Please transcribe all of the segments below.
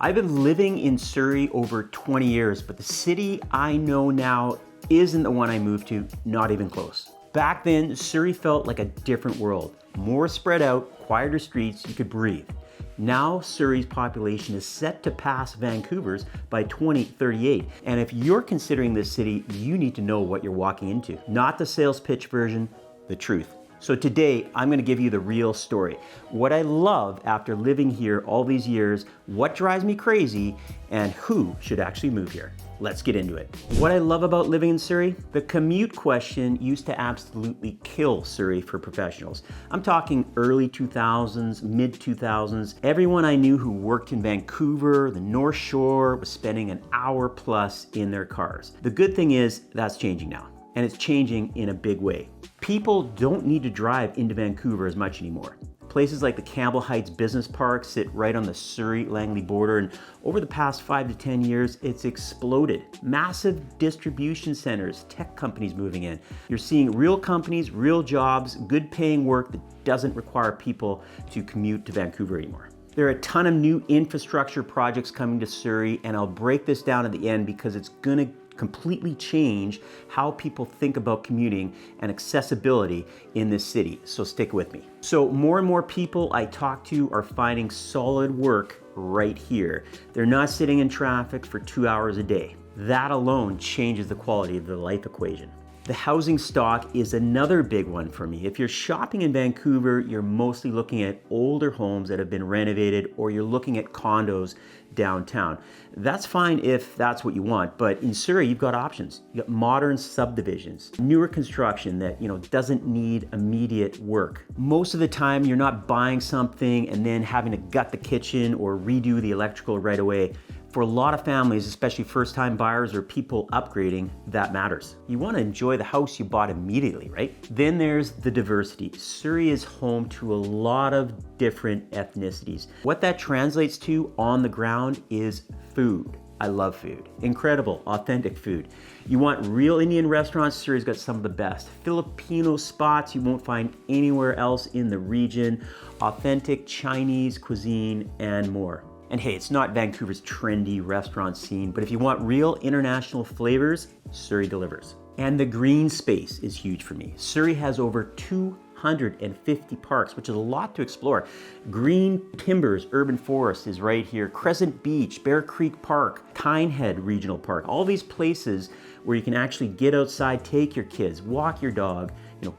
I've been living in Surrey over 20 years, but the city I know now isn't the one I moved to, not even close. Back then, Surrey felt like a different world. More spread out, quieter streets, you could breathe. Now, Surrey's population is set to pass Vancouver's by 2038. And if you're considering this city, you need to know what you're walking into. Not the sales pitch version, the truth. So today, I'm gonna give you the real story. What I love after living here all these years, what drives me crazy, and who should actually move here. Let's get into it. What I love about living in Surrey, the commute question used to absolutely kill Surrey for professionals. I'm talking early 2000s, mid 2000s. Everyone I knew who worked in Vancouver, the North Shore, was spending an hour plus in their cars. The good thing is that's changing now, and it's changing in a big way. People don't need to drive into Vancouver as much anymore. Places like the Campbell Heights Business Park sit right on the Surrey-Langley border, and over the past 5 to 10 years, it's exploded. Massive distribution centers, tech companies moving in. You're seeing real companies, real jobs, good paying work that doesn't require people to commute to Vancouver anymore. There are a ton of new infrastructure projects coming to Surrey, and I'll break this down at the end because it's gonna completely change how people think about commuting and accessibility in this city, so stick with me. So more and more people I talk to are finding solid work right here. They're not sitting in traffic for 2 hours a day. That alone changes the quality of the life equation. The housing stock is another big one for me. If you're shopping in Vancouver, you're mostly looking at older homes that have been renovated, or you're looking at condos downtown. That's fine if that's what you want, but in Surrey, you've got options. You got modern subdivisions, newer construction that doesn't need immediate work. Most of the time, you're not buying something and then having to gut the kitchen or redo the electrical right away. For a lot of families, especially first-time buyers or people upgrading, that matters. You want to enjoy the house you bought immediately, right? Then there's the diversity. Surrey is home to a lot of different ethnicities. What that translates to on the ground is food. I love food. Incredible, authentic food. You want real Indian restaurants, Surrey's got some of the best. Filipino spots you won't find anywhere else in the region. Authentic Chinese cuisine and more. And hey, it's not Vancouver's trendy restaurant scene, but if you want real international flavors, Surrey delivers. And the green space is huge for me. Surrey has over 250 parks, which is a lot to explore. Green Timbers Urban Forest is right here. Crescent Beach, Bear Creek Park, Kindhead Regional Park, all these places where you can actually get outside, take your kids, walk your dog,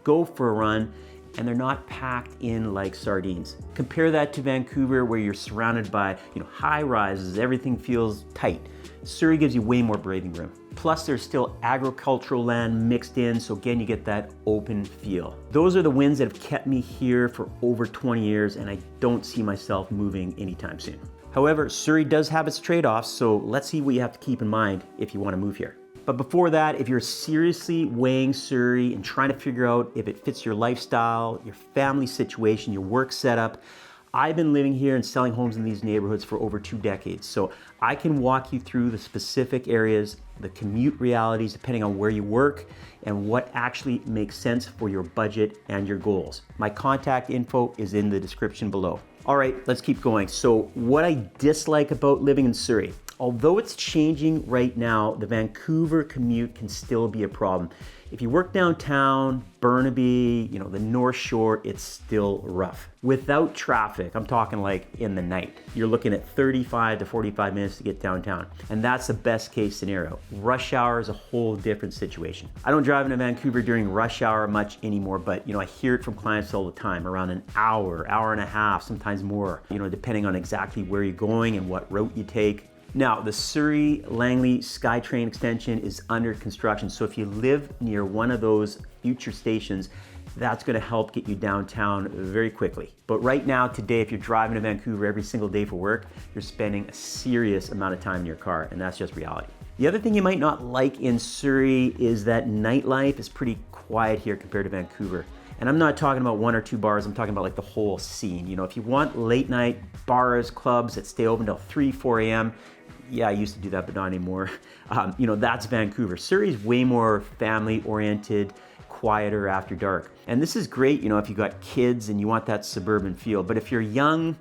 go for a run, and they're not packed in like sardines. Compare that to Vancouver, where you're surrounded by high rises, everything feels tight. Surrey gives you way more breathing room. Plus there's still agricultural land mixed in, so again, you get that open feel. Those are the wins that have kept me here for over 20 years, and I don't see myself moving anytime soon. However, Surrey does have its trade-offs, so let's see what you have to keep in mind if you want to move here. But before that, if you're seriously weighing Surrey and trying to figure out if it fits your lifestyle, your family situation, your work setup, I've been living here and selling homes in these neighborhoods for over 2 decades. So I can walk you through the specific areas, the commute realities, depending on where you work, and what actually makes sense for your budget and your goals. My contact info is in the description below. All right, let's keep going. So what I dislike about living in Surrey. Although it's changing right now, the Vancouver commute can still be a problem. If you work downtown, Burnaby, the North Shore, it's still rough. Without traffic, I'm talking like in the night, you're looking at 35 to 45 minutes to get downtown. And that's the best case scenario. Rush hour is a whole different situation. I don't drive into Vancouver during rush hour much anymore, but I hear it from clients all the time, around an hour, hour and a half, sometimes more, depending on exactly where you're going and what route you take. Now, the Surrey-Langley SkyTrain extension is under construction, so if you live near one of those future stations, that's gonna help get you downtown very quickly. But right now, today, if you're driving to Vancouver every single day for work, you're spending a serious amount of time in your car, and that's just reality. The other thing you might not like in Surrey is that nightlife is pretty quiet here compared to Vancouver. And I'm not talking about 1 or 2 bars, I'm talking about like the whole scene. If you want late night bars, clubs that stay open till 3, 4 a.m., yeah, I used to do that, but not anymore. That's Vancouver. Surrey's way more family oriented, quieter after dark. And this is great, if you got kids and you want that suburban feel. But if you're young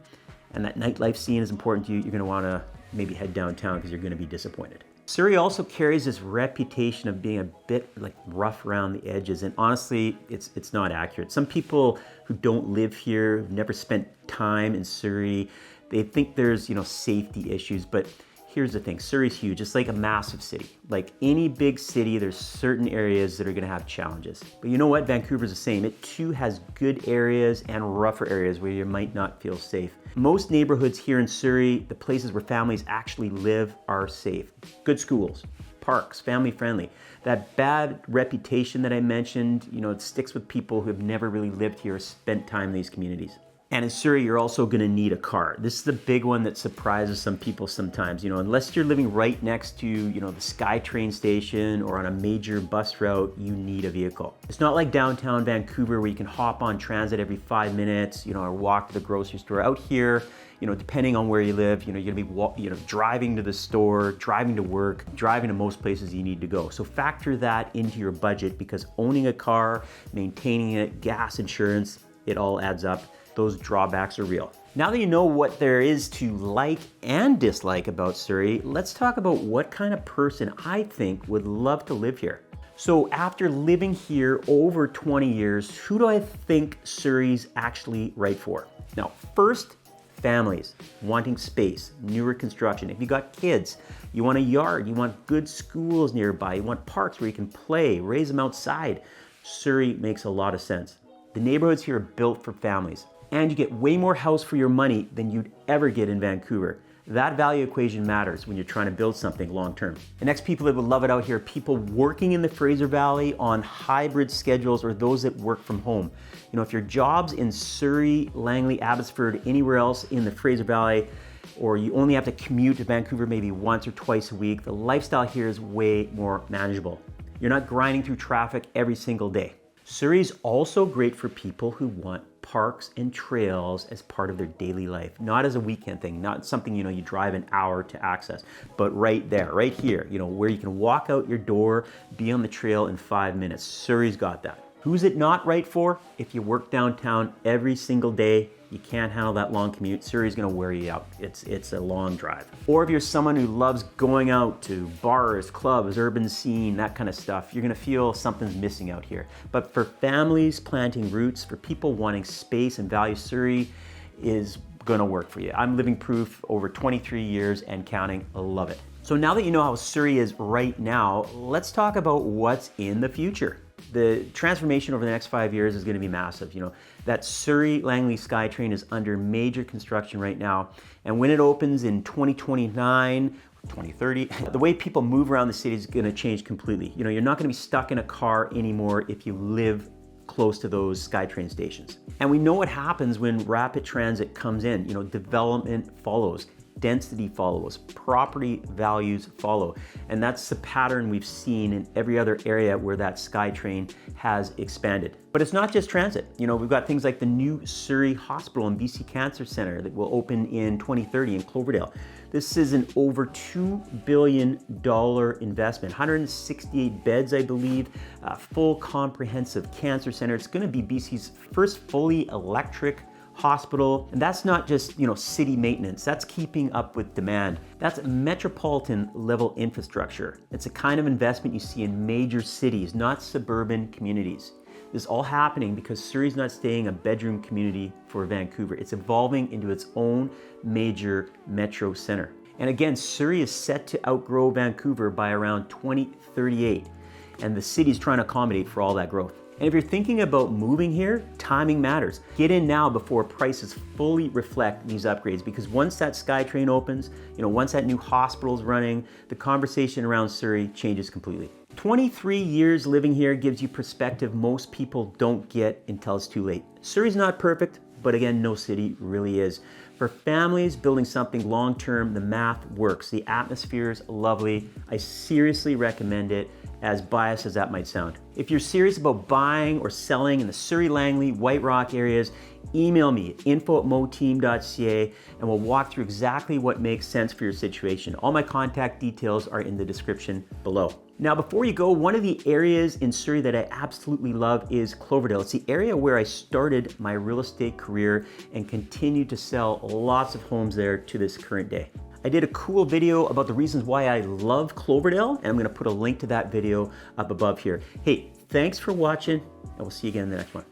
and that nightlife scene is important to you, you're gonna wanna maybe head downtown because you're going to be disappointed. Surrey also carries this reputation of being a bit like rough around the edges, and honestly, it's not accurate. Some people who don't live here, who've never spent time in Surrey, they think there's, safety issues, but here's the thing, Surrey's huge. It's like a massive city. Like any big city, there's certain areas that are gonna have challenges. But you know what? Vancouver's the same. It too has good areas and rougher areas where you might not feel safe. Most neighborhoods here in Surrey, the places where families actually live, are safe. Good schools, parks, family friendly. That bad reputation that I mentioned, it sticks with people who have never really lived here or spent time in these communities. And in Surrey, you're also gonna need a car. This is the big one that surprises some people sometimes. Unless you're living right next to, the SkyTrain station or on a major bus route, you need a vehicle. It's not like downtown Vancouver where you can hop on transit every 5 minutes, or walk to the grocery store. Out here, depending on where you live, you're gonna be, driving to the store, driving to work, driving to most places you need to go. So factor that into your budget because owning a car, maintaining it, gas, insurance, it all adds up. Those drawbacks are real. Now that you know what there is to like and dislike about Surrey, let's talk about what kind of person I think would love to live here. So after living here over 20 years, who do I think Surrey's actually right for? Now, first, families wanting space, newer construction. If you got kids, you want a yard, you want good schools nearby, you want parks where you can play, raise them outside. Surrey makes a lot of sense. The neighborhoods here are built for families. And you get way more house for your money than you'd ever get in Vancouver. That value equation matters when you're trying to build something long term. The next people that would love it out here are people working in the Fraser Valley on hybrid schedules or those that work from home. If your job's in Surrey, Langley, Abbotsford, anywhere else in the Fraser Valley, or you only have to commute to Vancouver maybe once or twice a week, the lifestyle here is way more manageable. You're not grinding through traffic every single day. Surrey's also great for people who want parks and trails as part of their daily life, not as a weekend thing, not something you drive an hour to access, but right there, right here, where you can walk out your door, be on the trail in 5 minutes. Surrey's got that. Who's it not right for? If you work downtown every single day, you can't handle that long commute, Surrey's gonna wear you out. It's a long drive. Or if you're someone who loves going out to bars, clubs, urban scene, that kind of stuff, you're gonna feel something's missing out here. But for families planting roots, for people wanting space and value, Surrey is gonna work for you. I'm living proof over 23 years and counting. I love it. So now that you know how Surrey is right now, let's talk about what's in the future. The transformation over the next 5 years is going to be massive. That Surrey Langley SkyTrain is under major construction right now. And when it opens in 2029, 2030, the way people move around the city is going to change completely. You're not going to be stuck in a car anymore if you live close to those SkyTrain stations. And we know what happens when rapid transit comes in. Development follows. Density follows, property values follow. And that's the pattern we've seen in every other area where that SkyTrain has expanded. But it's not just transit. We've got things like the new Surrey Hospital and BC Cancer Center that will open in 2030 in Cloverdale. This is an over $2 billion investment, 168 beds, I believe, full comprehensive cancer center. It's gonna be BC's first fully electric hospital. And that's not just, city maintenance. That's keeping up with demand. That's metropolitan level infrastructure. It's a kind of investment you see in major cities, not suburban communities. This is all happening because Surrey's not staying a bedroom community for Vancouver. It's evolving into its own major metro center. And again, Surrey is set to outgrow Vancouver by around 2038. And the city's trying to accommodate for all that growth. And if you're thinking about moving here, timing matters. Get in now before prices fully reflect these upgrades, because once that SkyTrain opens, once that new hospital's running, the conversation around Surrey changes completely. 23 years living here gives you perspective most people don't get until it's too late. Surrey's not perfect, but again, no city really is. For families building something long-term, the math works. The atmosphere is lovely. I seriously recommend it, as biased as that might sound. If you're serious about buying or selling in the Surrey, Langley, White Rock areas, email me at info@moteam.ca and we'll walk through exactly what makes sense for your situation. All my contact details are in the description below. Now, before you go, one of the areas in Surrey that I absolutely love is Cloverdale. It's the area where I started my real estate career and continue to sell lots of homes there to this current day. I did a cool video about the reasons why I love Cloverdale, and I'm gonna put a link to that video up above here. Hey, thanks for watching, and we'll see you again in the next one.